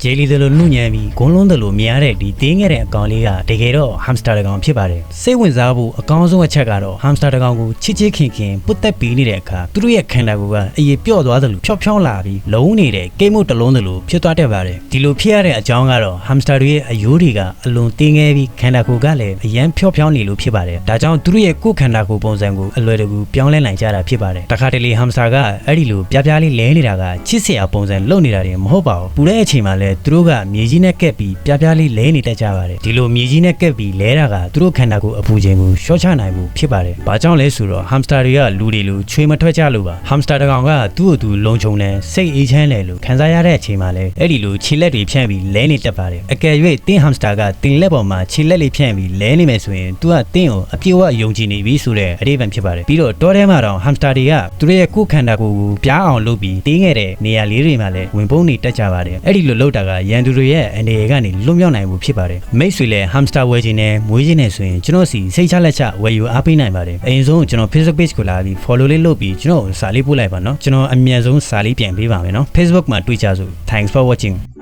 ဂျယ်လီဒလိုနုညံပြီးဂွန်းလုံးဒလိုမြားတဲ့ဒီတင်းငယ်တဲ့အကောင်လေးကတကယ်တော့ဟမ်စတာတကောင်ဖြစ်ပါတယ်စိတ်ဝင်စားဖို့အကောင်းဆုံးအချက်ကတော့ဟမ်စတာတကောင်ကိုချစ်ချစ်ခင်ခင်ပုတ်သက်ပေးနေတဲ့အခါသူတို့ရဲ့ခန္ဓာကိုယ်ကအရေးပြော့သွားသလိုဖြော့ဖြောင်းလာပြီးလုံးနေတဲ့ကိတ်မုတ်တလုံးသလိုဖြစ်သွားတတ်ပါတယ်ဒီလိုဖြစ်ရတဲ့အကြောင်းကတော့ဟမ်စတာတွေရဲ့အယိုးတွေကအလွန်တင်းငယ်ပြီးခန္ဓာကိုယ်ကလည်းအရန်ဖြော့ဖြောင်းနေလို့ဖြစ်ပါတယ်ဒါကြောင့်သူတို့ရဲ့ကိုယ်ခန္ဓာကိုယ်ပုံစံကိုအလွယ်တကူပြောင်းလဲနိုင်ကြတာဖြစ်ပါတယ်တခါတလေဟမ်စတာကအဲ့ဒီလိုပြားပြားလေးလဲနေတာကချစ်စရာပုံစံလုပ်နေတာတွေမဟုတ်ပါဘူးပူတဲ့အချိန်မှာလည်းသူတို့ကမြေကြီးနဲ့ကက်ပြီးပြားပြားလေးလဲနေတတ်ကြပါတယ်ဒီလိုမြေကြီးနဲ့ကက်ပြီးလဲတာကသူတို့ခန္ဓာကိုယ်အပူချိန်ကိုရှော့ချနိုင်ဖို့ဖြစ်ပါတယ်ဘာကြောင့်လဲဆိုတော့ဟမ်စတာတွေကလူတွေလိုချွေမထွက်ကြလို့ပါဟမ်စတာတကောင်ကသူ့အတူလုံခြုံတယ်စိတ်အေးချမ်းတယ်လို့ခံစားရတဲ့အချိန်မှာလည်းအဲ့ဒီလိုခြေလက်တွေဖြန့်ပြီးလဲနေတတ်ပါတယ်အကယ်၍တင်းဟမ်စတာကတင်လက်ပေါ်မှာခြေလက်လေးဖြန့်ပြီးလဲနေမယ်ဆိုရင်သူကတင်းကိုအပြည့်အဝယုံကြည်နေပြီဆိုတဲ့အဓိပ္ပာယ်ဖြစ်ပါတယ်ပြီးတော့တောထဲမှာတော့ဟမ်စတာတွေကသူတို့ရဲ့ကိုယ်ခန္ဓာကိုယ်ကိုပြားအောင်လုပ်ပြီးတင်းခဲ့တဲ့နေရာလေးတွေမှာလည်းဝင်ပုန်းနေတတ်ကြပါတယ်အဲ့ဒီလိုလုပ်တာကရန်သူတွေရဲ့အနေကနေလွတ်မြောက်နိုင်မှုဖြစ်ပါတယ်မိတ်ဆွေလည်းဟမ်စတာဝယ်ခြင်းနဲ့မွေးခြင်းနဲ့ဆိုရင်ကျွန်တော်စီစိတ်ချလက်ချဝယ်ယူအားပေးနိုင်ပါတယ်အရင်ဆုံးကျွန်တော် Facebook page ကိုလာပြီး follow လေးလုပ်ပြီးကျွန်တော်စာလေးပို့လိုက်ပါနော်ကျွန်တော်အမြန်ဆုံးစာလေးပြန်ပေးပါမယ်နော် Facebook မှာတွေ့ကြစို့ Thanks for watching